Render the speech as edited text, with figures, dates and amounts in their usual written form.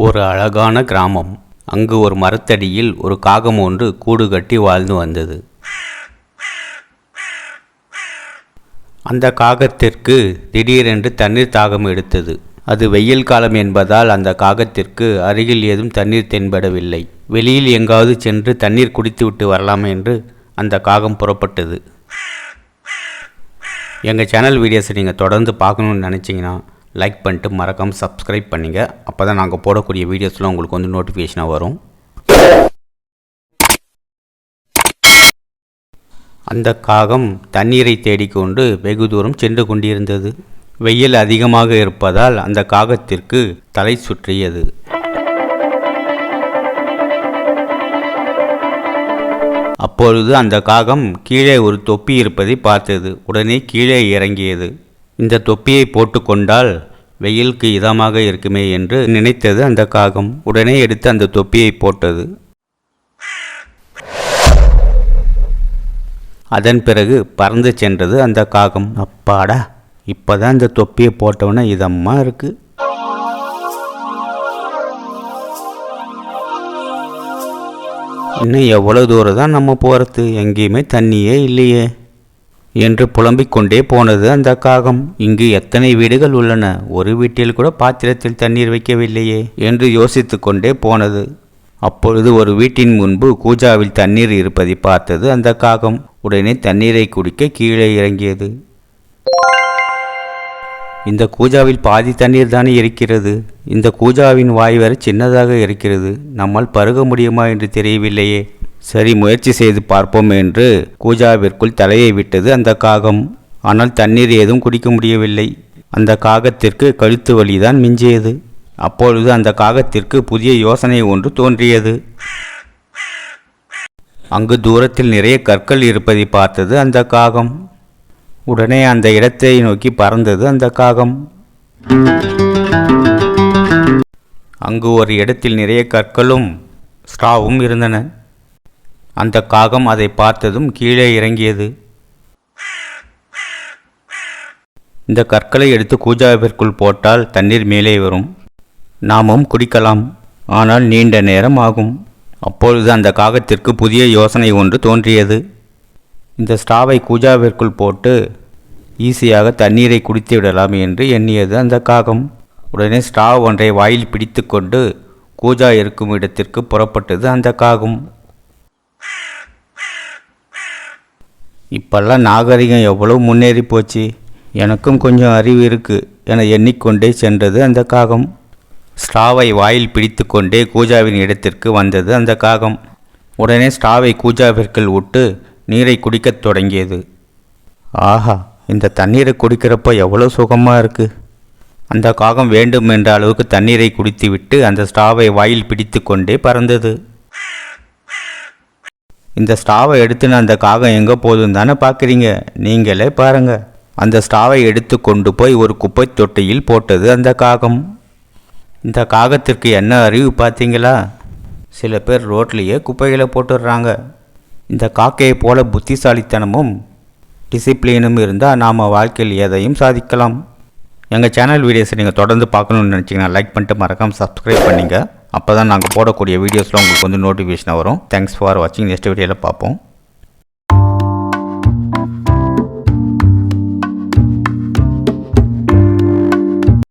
ஒரு அழகான கிராமம். அங்கு ஒரு மரத்தடியில் ஒரு காகம் ஒன்று கூடு கட்டி வாழ்ந்து வந்தது. அந்த காகத்திற்கு திடீரென்று தண்ணீர் தாகம் எடுத்தது. அது வெயில் காலம் என்பதால் அந்த காகத்திற்கு அருகில் ஏதும் தண்ணீர் தென்படவில்லை. வெளியில் எங்காவது சென்று தண்ணீர் குடித்துவிட்டு வரலாம் என்று அந்த காகம் புறப்பட்டது. எங்கள் சேனல் வீடியோஸை நீங்கள் தொடர்ந்து பார்க்கணுன்னு நினச்சிங்கன்னா லைக் பண்ணிட்டு மறக்காமல் சப்ஸ்கிரைப் பண்ணிங்க. அப்போ தான் நாங்கள் போடக்கூடிய வீடியோஸ்லாம் உங்களுக்கு நோட்டிஃபிகேஷனாக வரும். அந்த காகம் தண்ணீரை தேடிக்கொண்டு வெகு தூரம் சென்று கொண்டிருந்தது. வெயில் அதிகமாக இருப்பதால் அந்த காகத்திற்கு தலை சுற்றியது. அப்பொழுது அந்த காகம் கீழே ஒரு தொப்பி இருப்பதை பார்த்தது. உடனே கீழே இறங்கியது. இந்த தொப்பியை போட்டுக்கொண்டால் வெயிலுக்கு இதமாக இருக்குமே என்று நினைத்தது அந்த காகம். உடனே எடுத்து அந்த தொப்பியை போட்டது. அதன் பிறகு பறந்து சென்றது அந்த காகம். அப்பாடா, இப்போதான் இந்த தொப்பியை போட்டவன இதம்மா இருக்கு. இன்னும் எவ்வளோ தூரம் தான் நம்ம போகிறது, எங்கேயுமே தண்ணியே இல்லையே என்று புலம்பிக் கொண்டே போனது அந்த காகம். இங்கு எத்தனை வீடுகள் உள்ளன, ஒரு வீட்டில் கூட பாத்திரத்தில் தண்ணீர் வைக்கவில்லையே என்று யோசித்து கொண்டே போனது. அப்பொழுது ஒரு வீட்டின் முன்பு கூஜாவில் தண்ணீர் இருப்பதை பார்த்தது அந்த காகம். உடனே தண்ணீரை குடிக்க கீழே இறங்கியது. இந்த கூஜாவில் பாதி தண்ணீர் தானே இருக்கிறது. இந்த கூஜாவின் வாய் வரை சின்னதாக இருக்கிறது. நம்மால் பருக முடியுமா என்று தெரியவில்லையே. சரி, முயற்சி செய்து பார்ப்போம் என்று கூஜாவிற்குள் தலையை விட்டது அந்த காகம். ஆனால் தண்ணீர் ஏதும் குடிக்க முடியவில்லை. அந்த காகத்திற்கு கழுத்து வலிதான் மிஞ்சியது. அப்பொழுது அந்த காகத்திற்கு புதிய யோசனை ஒன்று தோன்றியது. அங்கு தூரத்தில் நிறைய கற்கள் இருப்பதை பார்த்தது அந்த காகம். உடனே அந்த இடத்தை நோக்கி பறந்தது அந்த காகம். அங்கு ஒரு இடத்தில் நிறைய கற்களும் ஸ்ட்ராவும் இருந்தன. அந்த காகம் அதை பார்த்ததும் கீழே இறங்கியது. இந்த கற்களை எடுத்து கூஜாவிற்குள் போட்டால் தண்ணீர் மேலே வரும். நாமும் குடிக்கலாம், ஆனால் நீண்ட நேரம் ஆகும். அப்பொழுது அந்த காகத்திற்கு புதிய யோசனை ஒன்று தோன்றியது. இந்த ஸ்ட்ராவை கூஜாவிற்குள் போட்டு ஈஸியாக தண்ணீரை குடித்து விடலாம் என்று எண்ணியது அந்த காகம். உடனே ஸ்ட்ரா ஒன்றை வாயில் பிடித்து கொண்டு கூஜா இருக்கும் இடத்திற்கு புறப்பட்டது அந்த காகம். இப்பெல்லாம் நாகரிகம் எவ்வளவு முன்னேறி போச்சு, எனக்கும் கொஞ்சம் அறிவு இருக்குது என எண்ணிக்கொண்டே சென்றது அந்த காகம். ஸ்ட்ராவை வாயில் பிடித்து கொண்டே கூஜாவின் இடத்திற்கு வந்தது அந்த காகம். உடனே ஸ்ட்ராவை கூஜாவிற்குள் விட்டு நீரை குடிக்கத் தொடங்கியது. ஆஹா, இந்த தண்ணீரை குடிக்கிறப்போ எவ்வளோ சுகமாக இருக்குது. அந்த காகம் வேண்டும் என்ற அளவுக்கு தண்ணீரை குடித்துவிட்டு அந்த ஸ்ட்ராவை வாயில் பிடித்து கொண்டே பறந்தது. இந்த ஸ்ட்ராவை எடுத்துன்னு அந்த காகம் எங்கே போதும் தானே பார்க்குறீங்க, நீங்களே பாருங்கள். அந்த ஸ்ட்ராவை எடுத்து கொண்டு போய் ஒரு குப்பை தொட்டியில் போட்டது அந்த காகம். இந்த காகத்திற்கு என்ன அறிவு பார்த்தீங்களா? சில பேர் ரோட்லேயே குப்பைகளை போட்டுடுறாங்க. இந்த காக்கையை போல புத்திசாலித்தனமும் டிசிப்ளினும் இருந்தால் நாம் வாழ்க்கையில் எதையும் சாதிக்கலாம். எங்கள் சேனல் வீடியோஸை நீங்கள் தொடர்ந்து பார்க்கணுன்னு நினச்சிங்கன்னா லைக் பண்ணிட்டு மறக்காமல் சப்ஸ்கிரைப் பண்ணிங்க. அப்போ தான் நாங்கள் போடக்கூடிய வீடியோஸில் உங்களுக்கு நோட்டிஃபிகேஷன் வரும். தேங்க்ஸ் ஃபார் வாட்சிங். நெக்ஸ்ட் வீடியோவில் பார்ப்போம்.